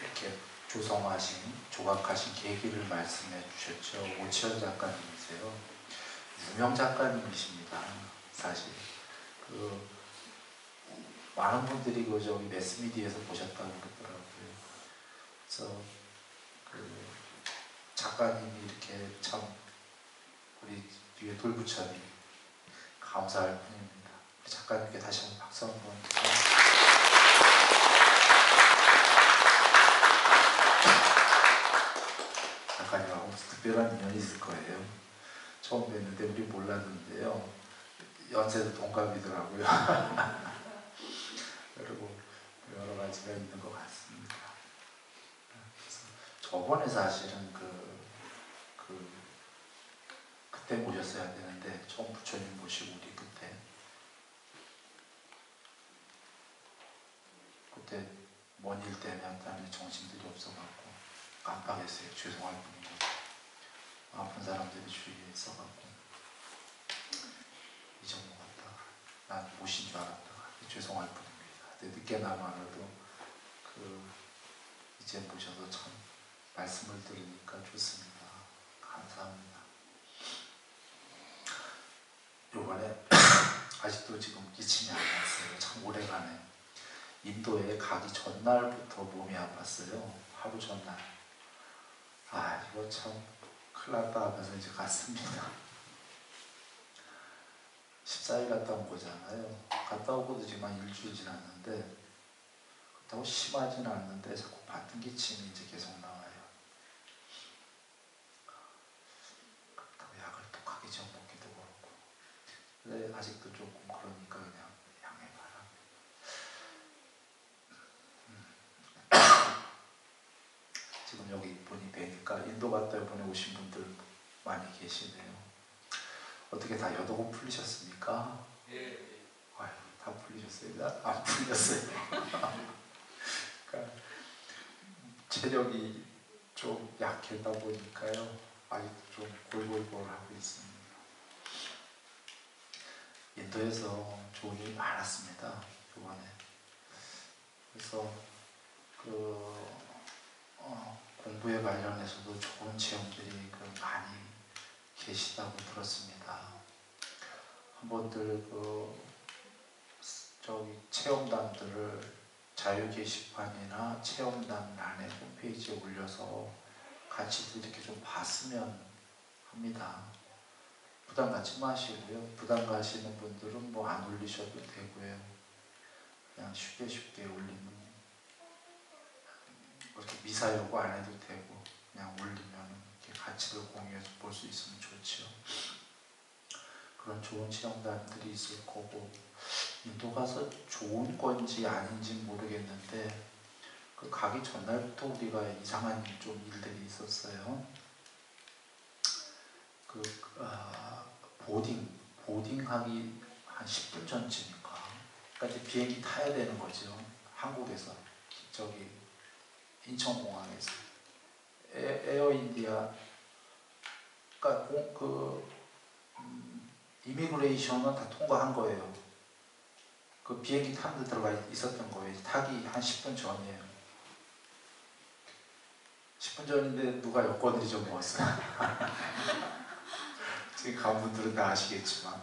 이렇게 조성하신, 조각하신 계기를 말씀해 주셨죠. 오치현 작가님이세요. 유명 작가님이십니다. 사실 많은 분들이 저기 매스미디어에서 보셨다고 그러더라고요. 그래서 작가님이 이렇게 참 우리 뒤에 돌부처님 감사할 뿐입니다. 우리 작가님께 다시 한번 박수 한번. 작가님하고 특별한 인연이 있을 거예요. 처음 뵀는데 우리 몰랐는데요. 연세도 동갑이더라고요. 그리고 여러 가지가 있는 것 같습니다. 그래서 저번에 사실은 그때 모셨어야 되는데 처음 부처님 모시고 우리 그때 뭔 일 때문에 한다는 정신들이 없어갖고 깜빡했어요. 죄송할 뿐이고 아픈 사람들이 주위에 있어갖고 잊어먹었다가 난 모신 줄 알았다가 죄송할 뿐입니다. 근데 늦게나마라도 이제 모셔서 참 말씀을 들으니까 좋습니다. 감사합니다. 요번에 아직도 지금 기침이 안 났어요. 참 오래가네. 인도에 가기 전날부터 몸이 아팠어요. 하루 전날. 이거 참 큰일 났다 하면서 이제 갔습니다. 14일 갔다 온 거잖아요. 갔다 오고도 지금 한 일주일 지났는데 그렇다고 심하진 않는데 자꾸 받은 기침이 이제 계속 나와요. 그렇다고 약을 독하게 좀 먹기도 그렇고. 근데 아직도 조금 그러니까 그냥 양해바랍니다. 지금 여기 분이 뵈니까 인도 갔다 이번에 오신 분들 많이 계시네요. 어떻게 다 여도금 풀리셨습니까? 예. 아유, 다 풀리셨어요? 안 풀렸어요. 그러니까 체력이 좀 약했다 보니까요. 아직도 좀 골골골하고 있습니다. 인도에서 좋은 일이 많았습니다. 이번에. 그래서 공부에 관련해서도 좋은 체험들이 많이 계시다고 들었습니다. 한번들 체험담들을 자유 게시판이나 체험담란에 홈페이지에 올려서 같이 이렇게 좀 봤으면 합니다. 부담 갖지 마시고요. 부담 가시는 분들은 뭐 안 올리셔도 되고요. 그냥 쉽게 올리면 그렇게 미사 요구 안 해도 되고 그냥 올리면 이렇게 가치를 공유해서 볼 수 있으면 좋죠. 그런 좋은 체험담들이 있을 거고 인도 가서 좋은 건지 아닌지 모르겠는데 가기 전날부터 우리가 이상한 좀 일들이 있었어요. 보딩하기 한 10분 전쯤인가. 그러니까 이제 비행기 타야 되는 거죠. 한국에서 저기 인천공항에서 에어인디아 그러니까 이미그레이션은 다 통과한 거예요. 그 비행기 타는 데 들어가 있었던 거예요. 타기 한 10분 전이에요. 10분 전인데 누가 여권을 잊어먹었어요. 지금 간 분들은 다 아시겠지만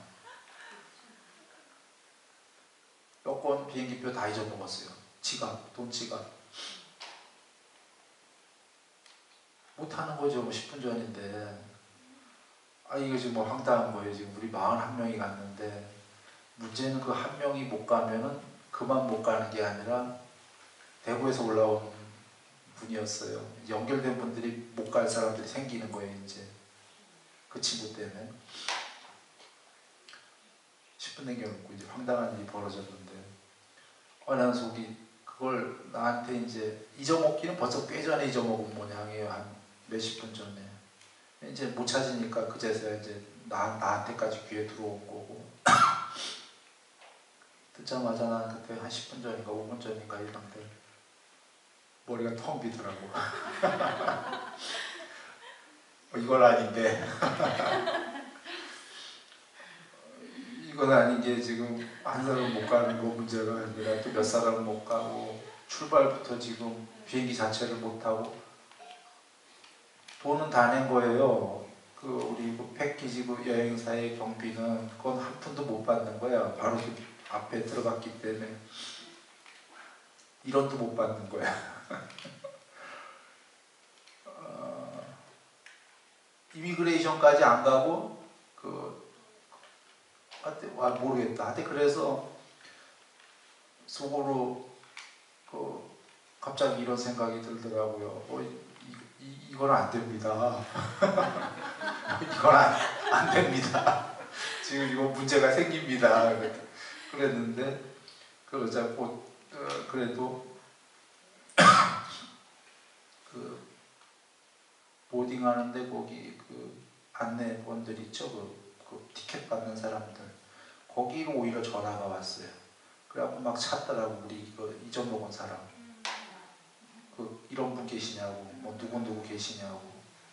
여권, 비행기표 다 잊어먹었어요. 지갑, 돈 지갑. 못 타는 거죠. 뭐 10분 전인데. 이거 지금 뭐 황당한 거예요. 지금 우리 41명이 갔는데 문제는 그 한 명이 못 가면은 그만 못 가는 게 아니라 대구에서 올라온 분이었어요. 연결된 분들이 못 갈 사람들이 생기는 거예요. 이제 그 친구 때문에 10분 남겨놓고 이제 황당한 일이 벌어졌는데 난 속이 그걸 나한테 이제 잊어먹기는 벌써 꽤 전에 잊어먹은 모양이에요. 한 몇십 분 전에. 이제 못 찾으니까 그제서야 이제 나한테까지 귀에 들어온 거고 듣자마자 난 그때 한 10분 전인가 5분 전인가 이런데 머리가 텅 비더라고. 이건 아닌데 이건 아닌 게 지금 한 사람 못 가는 거 문제가 아니라 또 몇 사람 못 가고 출발부터 지금 비행기 자체를 못 타고 돈은 다 낸 거예요. 그 우리 그 패키지 그 여행사의 경비는 그건 한 푼도 못 받는 거야. 바로 그 앞에 들어갔기 때문에 1원도 못 받는 거야. 이미그레이션까지 안 가고 하여튼 모르겠다. 하여튼 그래서 속으로 갑자기 이런 생각이 들더라고요. 이건 안 됩니다. 이건 안 됩니다. 지금 이거 문제가 생깁니다. 그랬는데 그래도 그 보딩하는데 거기 그 안내원들 있죠. 그 티켓 받는 사람들 거기로 오히려 전화가 왔어요. 그래갖고 막 찾더라고. 우리 이거 잊어먹은 사람 이런 분 계시냐고, 뭐 누구 계시냐고.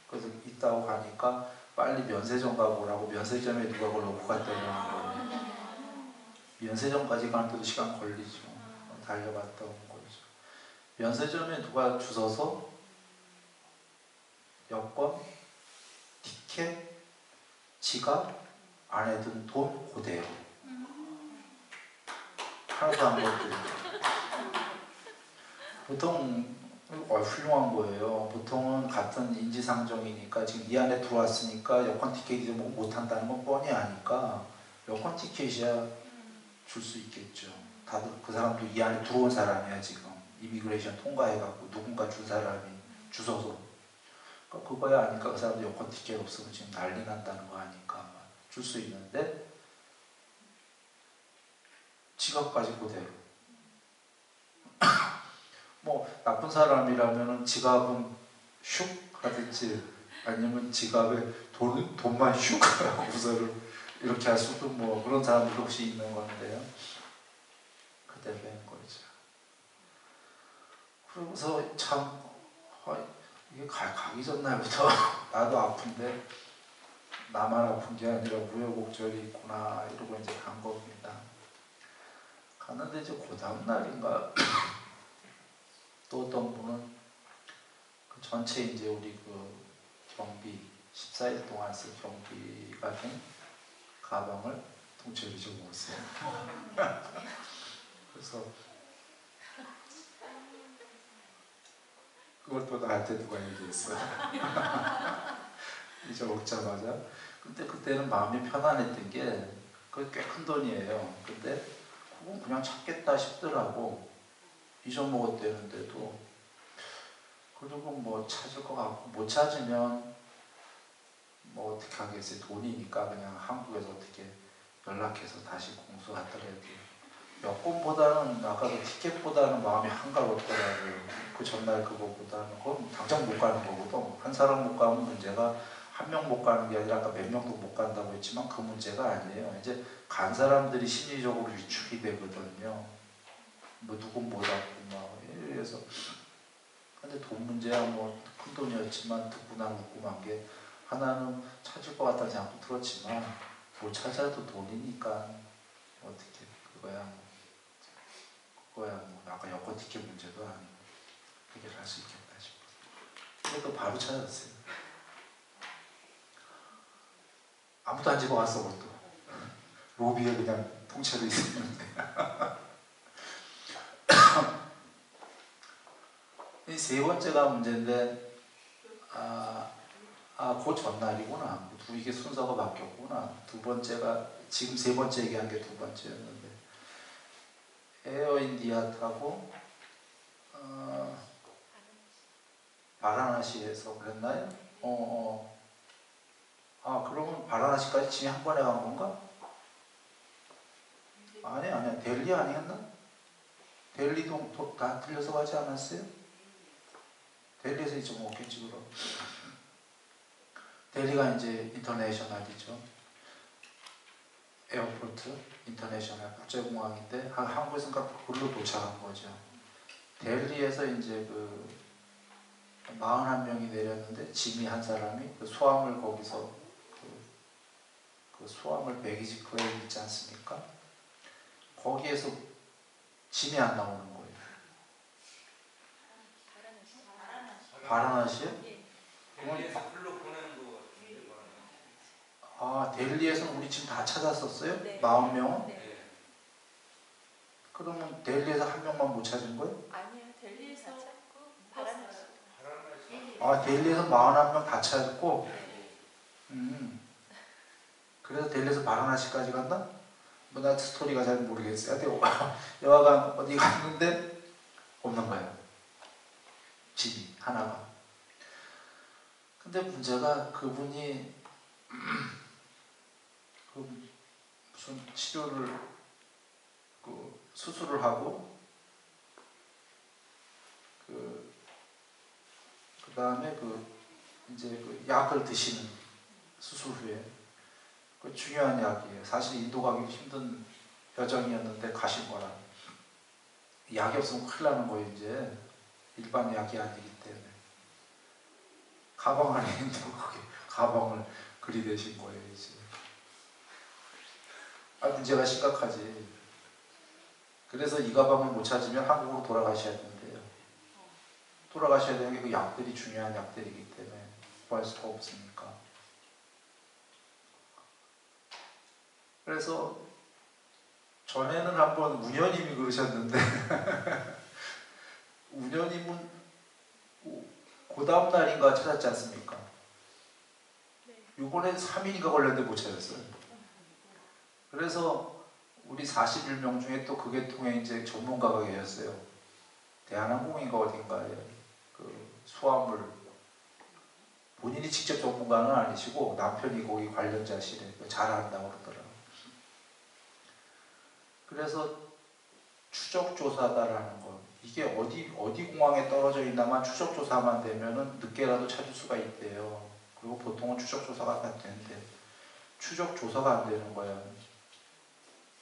그래서 있다고 가니까 빨리 면세점 가고 오라고. 면세점에 누가 그걸 놓고 갔다 이러는 거예요. 면세점까지 가는데도 시간 걸리죠. 달려갔다 온 거죠. 면세점에 누가 주워서 여권, 티켓, 지갑, 안에 든 돈 그대로 하나도 안 먹고. 보통 훌륭한 거예요. 보통은 같은 인지상정이니까 지금 이 안에 들어왔으니까 여권 티켓이 못 한다는 건 뻔히 아니까 여권 티켓이야 줄 수 있겠죠. 다들 그 사람도 이 안에 들어온 사람이야. 지금 이미그레이션 통과해갖고 누군가 준 사람이 주소서 그거야 아니까 그 사람도 여권 티켓 없으면 지금 난리 난다는 거 아니까 줄 수 있는데 지갑까지 그대로. 뭐 나쁜 사람이라면은 지갑은 슉 하든지 아니면 지갑에 돈만 슉 하고서를 이렇게 할 수도 뭐 그런 사람들도 혹시 있는 건데요. 그대로 된 거죠. 그러고서 참 이게 가기 전날부터 나도 아픈데 나만 아픈 게 아니라 우여곡절이 있구나 이러고 이제 간 겁니다. 갔는데 이제 그 다음 날인가 또 어떤 분은 그 전체 이제 우리 그 경비 14일 동안 쓴 경비가 된 가방을 통째로 잊어먹었어요. 그래서 그걸 또 나한테 누가 얘기했어. 잊어먹자마자. 근데 그때는 마음이 편안했던 게 그게 꽤 큰 돈이에요. 근데 그건 그냥 찾겠다 싶더라고. 잊어먹었대는데도. 그리고 뭐 찾을 것 같고 못 찾으면 뭐 어떻게 하겠어요. 돈이니까 그냥 한국에서 어떻게 연락해서 다시 공수하더라도 여권보다는 아까도 티켓보다는 마음이 한가롭더라고요. 그 전날 그거보다는 그건 당장 못 가는 거거든. 한 사람 못 가면 문제가 한 명 못 가는 게 아니라 아까 몇 명도 못 간다고 했지만 그 문제가 아니에요. 이제 간 사람들이 심리적으로 위축이 되거든요. 뭐 누군 못 왔고 막 이래서 근데 돈 문제야 뭐 큰 돈이었지만 듣고 난 웃고만 게 하나는 찾을 것 같다는 생각도 들었지만 못 찾아도 돈이니까 어떻게 그거야 뭐 아까 여권 티켓 문제도 아니고 해결할 수 있겠다 싶어. 근데 또 바로 찾았어요. 아무도 안 집어갔어 그것도. 로비에 그냥 통째로 있었는데. 이 세 번째가 문제인데 그 전날이구나. 이게 순서가 바뀌었구나. 두 번째가 지금 세 번째 얘기한 게 두 번째였는데 에어인디아 타고 바라나시에서 그랬나요? 그러면 바라나시까지 지금 한 번에 간 건가? 아니야. 델리 아니었나? 델리도 다 들려서 가지 않았어요? 델리에서 이제 먹겠지 그럼. 델리가 이제 인터내셔널이죠. 에어포트, 인터내셔널 국제공항인데 한국에서 그걸로 도착한 거죠. 델리에서 이제 41명이 내렸는데 짐이 한 사람이 그 수화물 거기서 그 수화물 배기지 플레인 있지 않습니까? 거기에서 짐이 안 나오는 거예요. 바라나시요? 델리에서 글로 보내는 거 같은데. 아, 델리에서는 우리 지금 다 찾았었어요? 네. 40명은? 네. 그러면 델리에서 한 명만 못 찾은 거예요? 아니요, 델리에서 바라나시. 아, 델리에서 41명 다 찾았고, 네. 그래서 델리에서 바라나시까지 간다? 뭐 나 스토리가 잘 모르겠어요. 근데 여하간 어디 갔는데 없는 거예요. 집이 하나가. 근데 문제가 그분이 그 무슨 치료를 그 수술을 하고 그 다음에 이제 그 약을 드시는 수술 후에 그 중요한 약이에요. 사실 인도 가기 힘든 여정이었는데 가신 거라. 약이 없으면 큰일 나는 거예요. 이제 일반 약이 아니기 때문에 가방 안에 있는 거기 가방을 들이대신 거예요. 이제 문제가 심각하지. 그래서 이 가방을 못 찾으면 한국으로 돌아가셔야 된대요. 돌아가셔야 되는 게 그 약들이 중요한 약들이기 때문에 구할 수가 없으니까. 그래서 전에는 한번 운여님이 그러셨는데 운여님은 그 다음 날인가 찾았지 않습니까? 이번엔 3일인가 걸렸는데 못 찾았어요. 그래서 우리 41명 중에 또 그게 통해 이제 전문가가 계셨어요. 대한항공인가 어딘가에 그 수화물 본인이 직접 전문가는 아니시고 남편이 거기 관련자시래. 잘 안다고 그러더라고요. 그래서 추적조사다라는 거, 이게 어디 공항에 떨어져 있나만 추적조사만 되면은 늦게라도 찾을 수가 있대요. 그리고 보통은 추적조사가 안 되는데 추적조사가 안 되는 거야.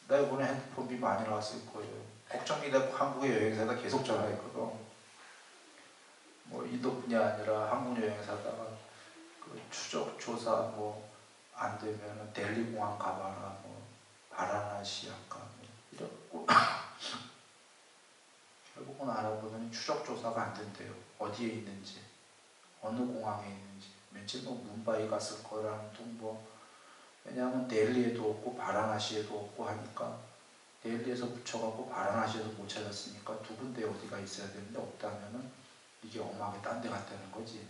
나 이번에 핸드폰비 많이 나왔을 거예요. 걱정이 되고 한국의 여행사가 계속 전화했거든. 뭐 인도뿐이 아니라 한국 여행사다가 그 추적조사 뭐 안 되면은 델리 공항 가봐라, 뭐 바라나시 아까 뭐 이랬고 결국은 알아보더니 추적조사가 안 된대요. 어디에 있는지, 어느 공항에 있는지. 며칠 뭐 문바이 갔을 거라는 둥뭐. 왜냐하면 델리에도 없고 바라나시에도 없고 하니까 델리에서 붙여갖고 바라나시에서 못 찾았으니까 두 군데 어디가 있어야 되는데 없다면은 이게 엄하게 딴 데 갔다는 거지.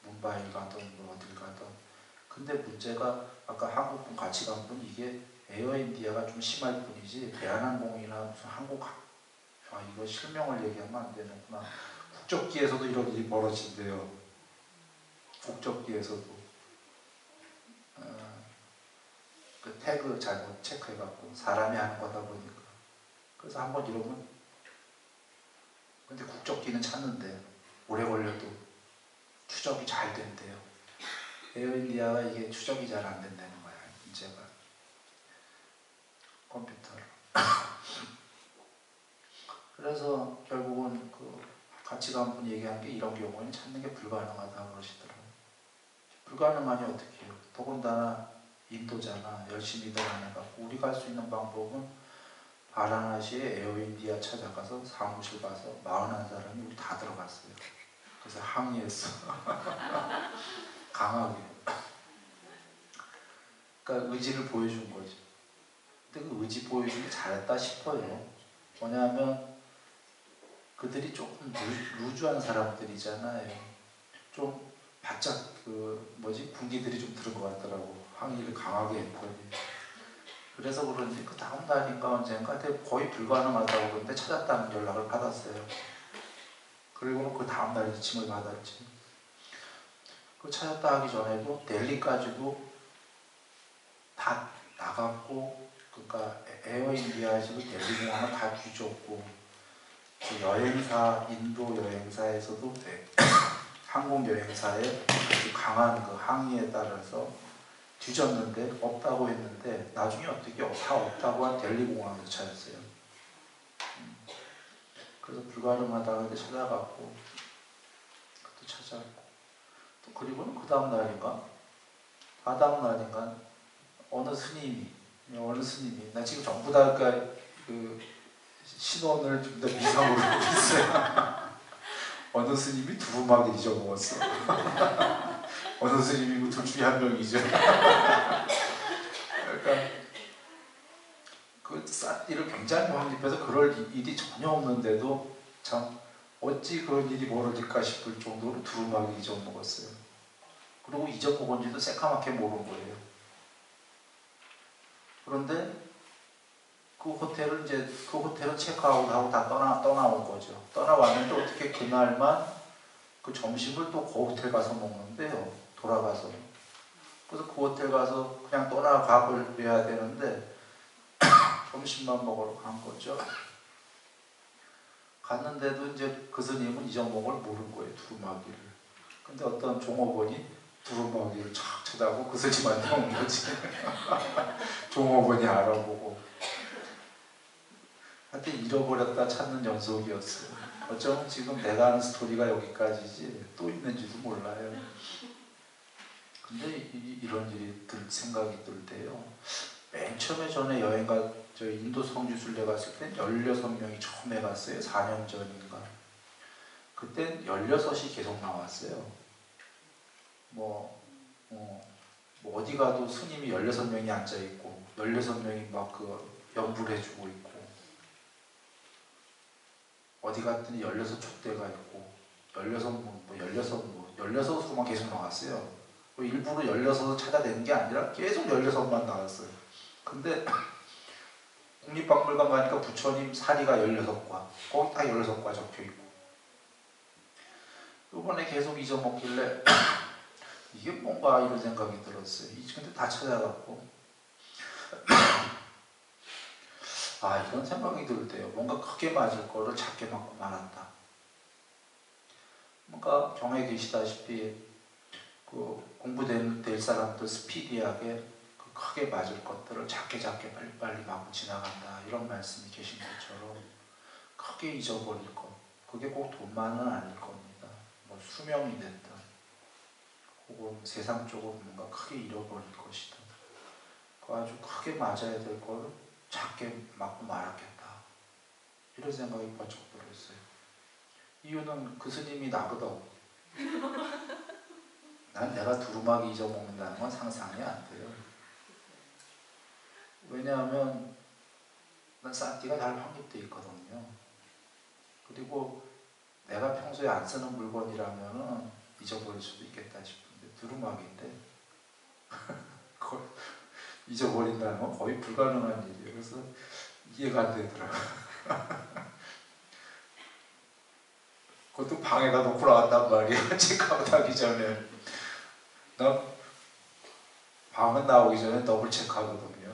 문바이 가든 뭐 어딜 가든. 근데 문제가 아까 한국분 같이 간 분 이게 에어인디아가 좀 심할 뿐이지 대한항공이나 무슨 이거 실명을 얘기하면 안 되는구나. 국적기에서도 이런 일이 벌어진대요. 국적기에서도. 그 태그 잘못 체크해갖고 사람이 하는 거다 보니까. 그래서 한번 이러면 근데 국적기는 찾는데 오래 걸려도 추적이 잘 된대요. 에어인디아가 이게 추적이 잘 안 된다는 거야. 문제가. 컴퓨터로. 그래서 결국은 그 같이 간 분이 얘기한 게 이런 경우에는 찾는 게 불가능하다고 그러시더라고요. 불가능하니 어떻게 해요? 더군다나 인도잖아. 열심히들 안 해갖고 우리 갈 수 있는 방법은 바라나시에 에어인디아 찾아가서 사무실 가서 41사람이 우리 다 들어갔어요. 그래서 항의했어. 강하게. 그러니까 의지를 보여준 거지. 근데 그 의지 보여주기 잘했다 싶어요. 뭐냐면 그들이 조금 루즈한 사람들이잖아요. 좀 바짝 군기들이 좀 들은 것 같더라고. 항의를 강하게 했더니. 그래서 그런지 그 다음 날인가 언젠가 거의 불가능하다고 그러는데 찾았다는 연락을 받았어요. 그리고 그 다음 날에 짐을 받았지. 그 찾았다 하기 전에도 델리까지도 다 나갔고, 그러니까 에어인디아에서도 델리 공항을 다 뒤졌고, 그 여행사, 인도 여행사에서도 항공 여행사의 아주 강한 그 항의에 따라서 뒤졌는데 없다고 했는데 나중에 어떻게 다 없다고 한 델리 공항에서 찾았어요. 그래서 불가능하다고 찾아갔고 또 찾아갔고 또 그리고는 그 다음 날인가 다다음 날인가 어느 스님이 나 지금 전부 다 그 신원을 좀 더 미상으로 하고 있어요. 어느 스님이 두루마기 잊어먹었어. 어느 스님이고 둘 중에 한 명이죠. 그러니까 그 쌀띠를 굉장히 확립해서 그럴 일이 전혀 없는데도 참 어찌 그런 일이 벌어질까 싶을 정도로 두루마기 잊어먹었어요. 그리고 잊어먹은지도 새까맣게 모른 거예요. 그런데 그 호텔은 체크아웃하고 다 떠나온 거죠. 떠나왔는데 어떻게 그날만 그 점심을 또 그 호텔 가서 먹는데요. 돌아가서. 그래서 그 호텔 가서 그냥 떠나가 버려야 되는데 점심만 먹으러 간 거죠. 갔는데도 이제 그 스님은 잊어먹은 걸 모른 거예요. 두루마기를. 근데 어떤 종업원이 두루마기를 촥 쳐다보고 그 스님한테 온 거지. 종업원이 알아보고. 하여튼 잃어버렸다 찾는 연속이었어요. 어쩌면 지금 내가 하는 스토리가 여기까지지 또 있는지도 몰라요. 근데 이런 일이 생각이 들 때요. 맨 처음에 전에 저 인도 성지순례 갔을 땐 16명이 처음에 갔어요. 4년 전인가. 그땐 16이 계속 나왔어요. 어디 가도 스님이 16명이 앉아있고 16명이 막 연불해주고 있고 어디 갔더니 16 촛대가 있고 16수만 계속 나왔어요. 일부러 16을 찾아내는 게 아니라 계속 16만 나왔어요. 근데 국립박물관 가니까 부처님 사리가 16과 거기 다 16과 적혀있고 이번에 계속 잊어먹길래 이게 뭔가 이런 생각이 들었어요. 근데 다 찾아갔고 이런 생각이 들 때요. 뭔가 크게 맞을 거를 작게 맞고 말았다. 뭔가 경에 계시다시피 공부될 사람들 스피디하게 크게 맞을 것들을 작게 빨리 맞고 지나간다. 이런 말씀이 계신 것처럼 크게 잊어버릴 것. 그게 꼭 돈만은 아닐 겁니다. 수명이 됐든 혹은 세상 쪽으로 뭔가 크게 잃어버릴 것이든 아주 크게 맞아야 될 거를 작게 맞고 말았겠다. 이런 생각이 번쩍 들었어요. 이유는 그 스님이 나거든. 난 내가 두루마기 잊어먹는다는 건 상상이 안 돼요. 왜냐하면 난 싼띠가 잘 확립되어 있거든요. 그리고 내가 평소에 안 쓰는 물건이라면 잊어버릴 수도 있겠다 싶은데 두루마기인데 그걸 잊어버린다는 건 거의 불가능한 일이에요. 그래서 이해가 안 되더라고요. 그것도 방에다 놓고 나왔단 말이에요. 체크아웃 하기 전에. 나 방은 나오기 전에 더블 체크하거든요.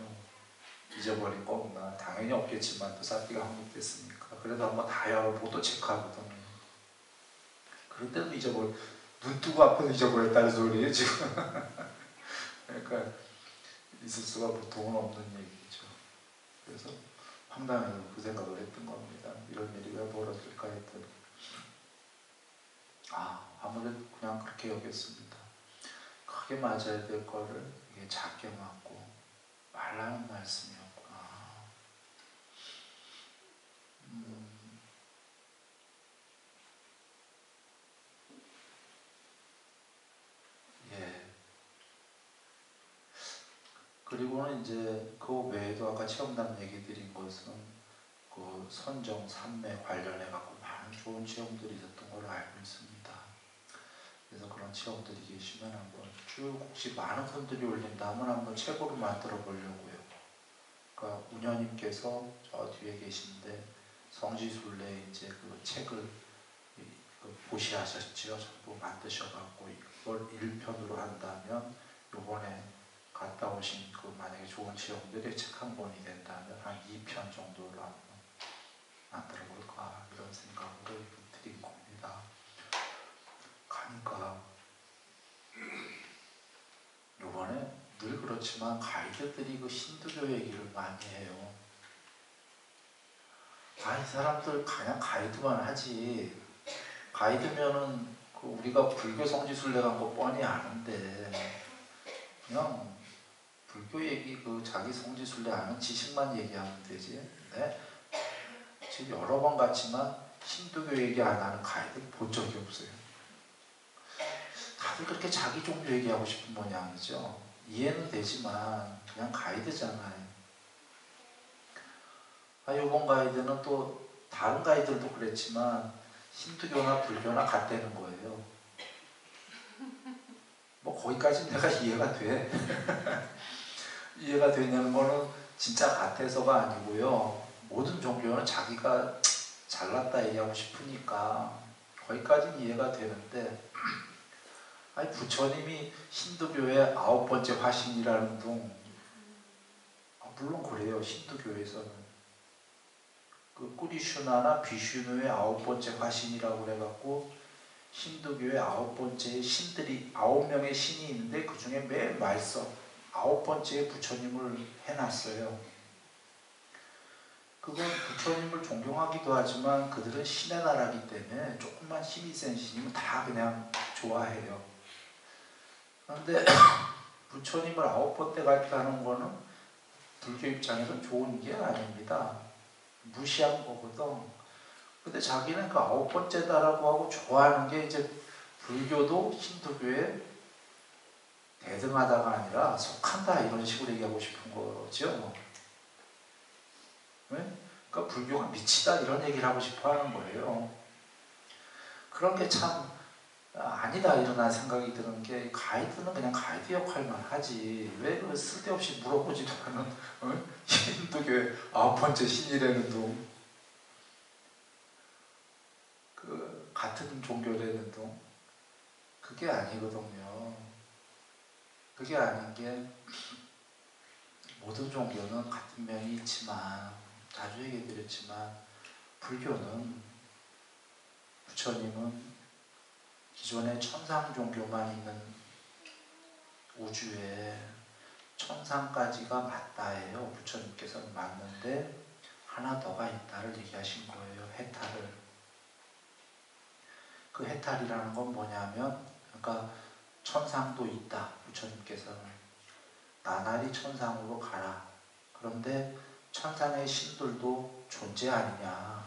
잊어버린 거 없나. 당연히 없겠지만 또 싼띠가 확립됐으니까. 그래도 한번 다 열어보고 또 체크하거든요. 그럴 때도 눈 뜨고 앞에서 잊어버렸다는 소리예요 지금. 그러니까 있을 수가 보통은 없는 얘기죠. 그래서 황당해서 그 생각을 했던 겁니다. 이런 일이 왜 벌어질까 했더니 아무래도 그냥 그렇게 여겼습니다. 크게 맞아야 될 거를 이게 작게 맞고 말라는 말씀이었구나. 예. 그리고는 이제 그 외에도 아까 체험담 얘기 드린 것은 그 선정, 산매 관련해 갖고 많은 좋은 체험들이 있었던 걸로 알고 있습니다. 그래서 그런 체험들이 계시면 한번 쭉 혹시 많은 분들이 올린다면 한번 책으로 만들어 보려고요. 그러니까 운여님께서 저 뒤에 계신데 성지순례 이제 그 책을 보시하셨죠. 전부 만드셔갖고 이걸 1편으로 한다면 요번에 갔다 오신 만약에 좋은 체험들이 책 한 권이 된다면 한 2편 정도로 한번 만들어 볼까 이런 생각으로 드린 겁니다. 가니까 요번에 늘 그렇지만 가이드들이 그 신두교 얘기를 많이 해요. 이 사람들 그냥 가이드만 하지. 가이드면은 우리가 불교 성지순례 간 거 뻔히 아는데 그냥 불교 얘기 그 자기 성지순례 아는 지식만 얘기하면 되지. 네? 지금 여러 번 갔지만 힌두교 얘기 안 하는 가이드 본 적이 없어요. 다들 그렇게 자기 종교 얘기하고 싶은 모양이죠. 이해는 되지만 그냥 가이드잖아요. 이번 가이드는 또 다른 가이드들도 그랬지만 힌두교나 불교나 같다는 거예요. 뭐 거기까지는 내가 이해가 돼. 이해가 되냐는 거는 진짜 같아서가 아니고요. 모든 종교는 자기가 잘났다 얘기하고 싶으니까 거기까지는 이해가 되는데, 부처님이 힌두교의 9번째 화신이라는 둥, 물론 그래요. 힌두교에서는 그 꾸리슈나나 비슈누의 9번째 화신이라고 그래갖고 힌두교의 9번째 신들이 9명의 신이 있는데 그 중에 맨 말썽 9번째에 부처님을 해놨어요. 그건 부처님을 존경하기도 하지만 그들은 신의 나라이기 때문에 조금만 힘이 센 신이면 다 그냥 좋아해요. 그런데 부처님을 9번째 갔다는 거는 불교 입장에서는 좋은 게 아닙니다. 무시한 거거든. 근데 자기는 그 9번째다라고 하고 좋아하는 게 이제 불교도 힌두교에 대등하다가 아니라 속한다 이런 식으로 얘기하고 싶은 거죠. 왜? 그러니까 불교가 미치다 이런 얘기를 하고 싶어 하는 거예요. 그런 게 참 아니다 이런 난 생각이 드는 게, 가이드는 그냥 가이드 역할만 하지 왜 그 쓸데없이 물어보지도 않은 힌두교의 9번째 신이라는 둥, 그 같은 종교라는 둥, 그게 아니거든요. 그게 아닌 게, 모든 종교는 같은 면이 있지만 자주 얘기드렸지만 불교는 부처님은 기존의 천상 종교만 있는 우주에 천상까지가 맞다예요. 부처님께서는 맞는데 하나 더가 있다를 얘기하신 거예요. 해탈을. 그 해탈이라는 건 뭐냐면, 그러니까 천상도 있다. 부처님께서는 나날이 천상으로 가라. 그런데 천상의 신들도 존재 아니냐.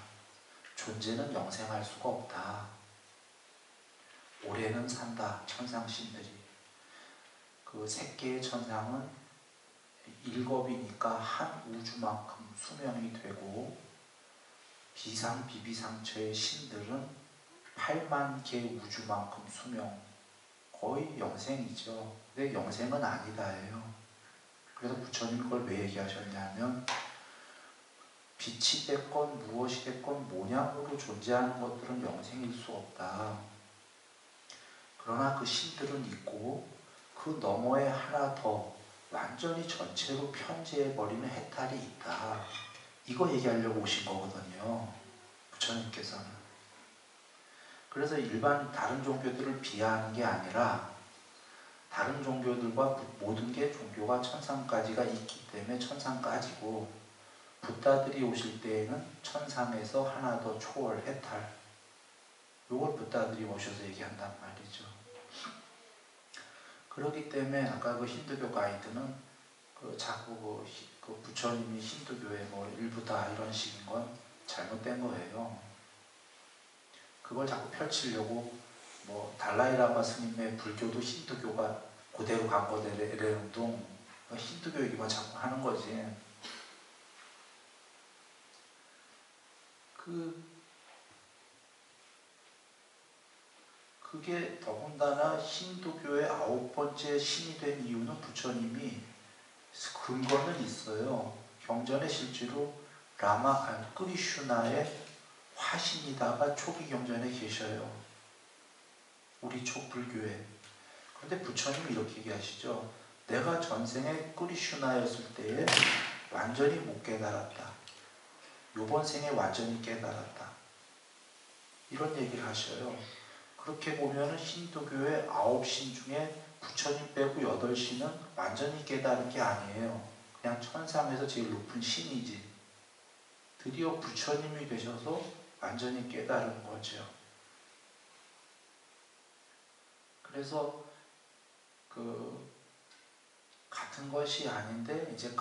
존재는 영생할 수가 없다. 오래는 산다. 천상 신들이. 그 세 개의 천상은 7이니까 한 우주만큼 수명이 되고, 비상 비비상처의 신들은 8만 개 우주만큼 수명, 거의 영생이죠. 근데 영생은 아니다예요. 그래서 부처님이 그걸 왜 얘기하셨냐면, 빛이 됐건 무엇이 됐건 모양으로 존재하는 것들은 영생일 수 없다. 그러나 그 신들은 있고 그 너머에 하나 더 완전히 전체로 편재해버리는 해탈이 있다. 이거 얘기하려고 오신 거거든요. 부처님께서는. 그래서 일반 다른 종교들을 비하하는 게 아니라, 다른 종교들과 모든 게 종교가 천상까지가 있기 때문에 천상까지고, 붓다들이 오실 때에는 천상에서 하나 더 초월 해탈, 요걸 붓다들이 오셔서 얘기한단 말이죠. 그렇기 때문에 아까 그 힌두교 가이드는 그 자꾸 그 부처님이 힌두교의 뭐 일부다 이런 식인 건 잘못된 거예요. 그걸 자꾸 펼치려고 뭐 달라이라마 스님의 불교도 힌두교가 그대로 간 거래는 둥, 힌두교 얘기만 자꾸 하는 거지. 그게 더군다나 힌두교의 9번째 신이 된 이유는 부처님이 근거는 있어요. 경전에 실제로 끄리슈나의 화신이다가 초기 경전에 계셔요. 우리 촉불교에. 그런데 부처님이 이렇게 얘기하시죠. 내가 전생에 끄리슈나였을 때에 완전히 못 깨달았다. 요번 생에 완전히 깨달았다. 이런 얘기를 하셔요. 그렇게 보면 힌두교의 9신 중에 부처님 빼고 8신은 완전히 깨달은 게 아니에요. 그냥 천상에서 제일 높은 신이지. 드디어 부처님이 되셔서 완전히 깨달은 거죠. 그래서 같은 것이 아닌데 이제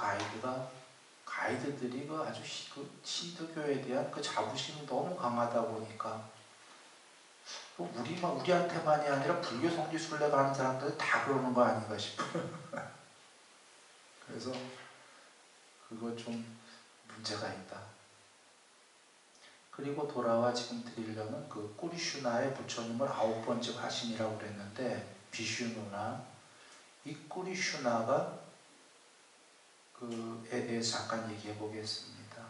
가이드들이 그 아주 그 신도교에 대한 그 자부심이 너무 강하다 보니까 우리한테만이 아니라 불교 성지 순례 가는 사람들 다 그러는 거 아닌가 싶어요. 그래서 그거 좀 문제가 있다. 그리고 돌아와 지금 드리려는 그 꾸리슈나의 부처님을 9번째 화신이라고 그랬는데 비슈누나 이 꾸리슈나가 그에 대해서 잠깐 얘기해 보겠습니다.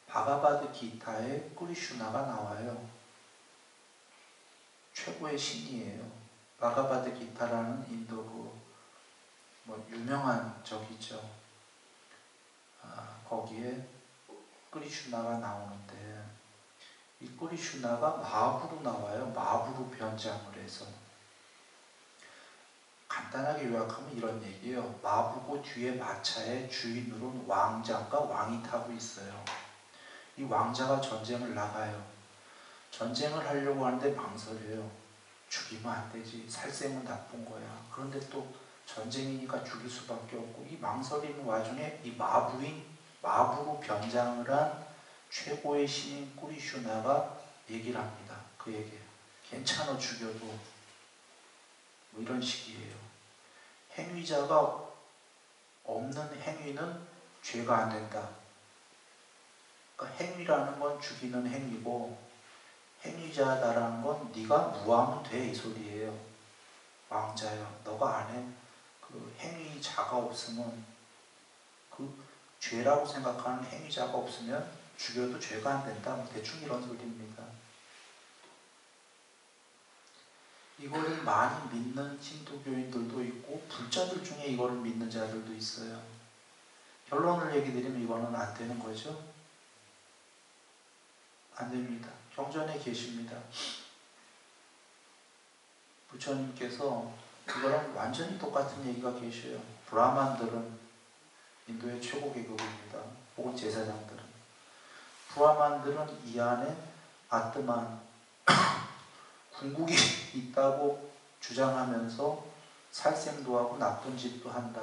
바가바드 기타에 꾸리슈나가 나와요. 최고의 신이에요. 바가바드 기타라는 인도 유명한 적이죠. 거기에 꾸리슈나가 나오는데 이 꾸리슈나가 마부로 나와요. 마부로 변장을 해서 간단하게 요약하면 이런 얘기예요. 마부고 뒤에 마차의 주인으로는 왕자가 왕이 타고 있어요. 이 왕자가 전쟁을 나가요. 전쟁을 하려고 하는데 망설여요. 죽이면 안 되지. 살생은 나쁜 거야. 그런데 또 전쟁이니까 죽일 수밖에 없고 이 망설이는 와중에 이 마부로 변장을 한 최고의 신인 꾸리슈나가 얘기를 합니다. 그 얘기예요. 괜찮아 죽여도 뭐 이런 식이에요. 행위자가 없는 행위는 죄가 안 된다. 그러니까 행위라는 건 죽이는 행위고 행위자다라는 건 네가 무하면 돼 이 소리예요. 왕자야, 너가 안에 그 행위자가 없으면 그 죄라고 생각하는 행위자가 없으면 죽여도 죄가 안 된다. 뭐 대충 이런 소리입니다. 이거를 많이 믿는 신도교인들도 있고 불자들 중에 이거를 믿는 자들도 있어요. 결론을 얘기 드리면 이거는 안 되는 거죠. 안 됩니다. 경전에 계십니다. 부처님께서 이거랑 완전히 똑같은 얘기가 계셔요. 브라만들은 인도의 최고 계급입니다. 혹은 제사장들은. 브라만들은 이 안에 아트만 궁극이 있다고 주장하면서 살생도 하고 나쁜 짓도 한다.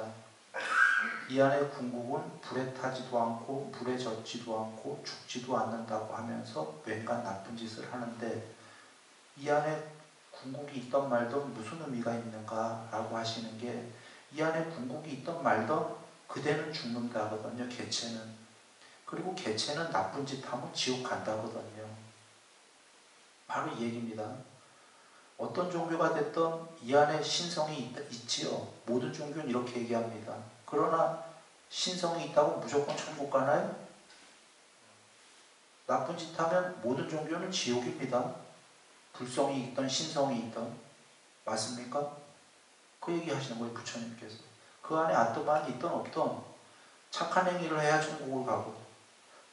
이 안에 궁극은 불에 타지도 않고 물에 젖지도 않고 죽지도 않는다고 하면서 웬간 나쁜 짓을 하는데 이 안에 궁극이 있던 말던 무슨 의미가 있는가 라고 하시는 게 이 안에 궁극이 있던 말던 그대는 죽는다거든요. 개체는. 그리고 개체는 나쁜 짓 하면 지옥 간다거든요. 바로 이 얘기입니다. 어떤 종교가 됐든 이 안에 신성이 있지요. 모든 종교는 이렇게 얘기합니다. 그러나 신성이 있다고 무조건 천국 가나요? 나쁜 짓 하면 모든 종교는 지옥입니다. 불성이 있든 신성이 있든. 맞습니까? 그 얘기 하시는 거예요. 부처님께서. 그 안에 아트만이 있든 없든 착한 행위를 해야 천국을 가고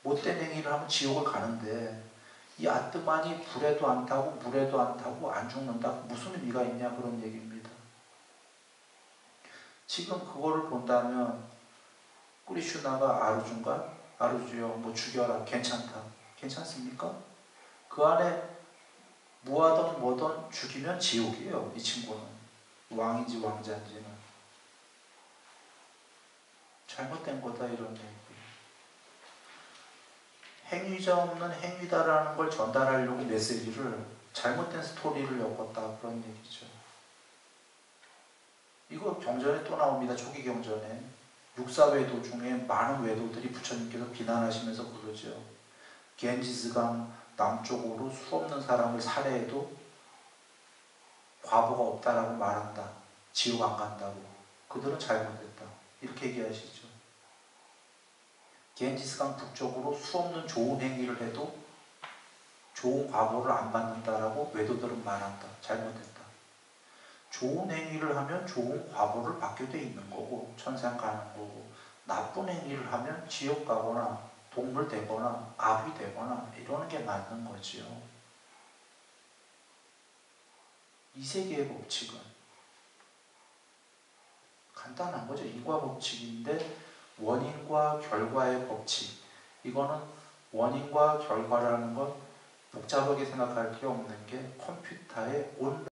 못된 행위를 하면 지옥을 가는데 이 아트만이 불에도 안 타고 물에도 안 타고 안 죽는다. 무슨 의미가 있냐 그런 얘기입니다. 지금 그거를 본다면 꾸리슈나가 아르주요 뭐 죽여라 괜찮다. 괜찮습니까? 그 안에 뭐하든 뭐든 죽이면 지옥이에요. 이 친구는. 왕인지 왕자인지는. 잘못된 거다 이런 얘기. 행위자 없는 행위다라는 걸 전달하려고 메시지를 잘못된 스토리를 엮었다 그런 얘기죠. 이거 경전에 또 나옵니다. 초기 경전에. 육사외도 중에 많은 외도들이 부처님께서 비난하시면서 그러죠. 겐지스강 남쪽으로 수 없는 사람을 살해해도 과보가 없다라고 말한다. 지옥 안 간다고. 그들은 잘못했다. 이렇게 얘기하시죠. 겐지스강 북쪽으로 수 없는 좋은 행위를 해도 좋은 과보를 안 받는다라고 외도들은 말한다. 잘못했다. 좋은 행위를 하면 좋은 과보를 받게 돼 있는 거고 천상 가는 거고 나쁜 행위를 하면 지옥 가거나 동물 되거나 악이 되거나 이러는 게 맞는 거지요. 이 세계의 법칙은 간단한 거죠. 이과 법칙인데 원인과 결과의 법칙. 이거는 원인과 결과라는 건 복잡하게 생각할 게 없는 게 컴퓨터의 온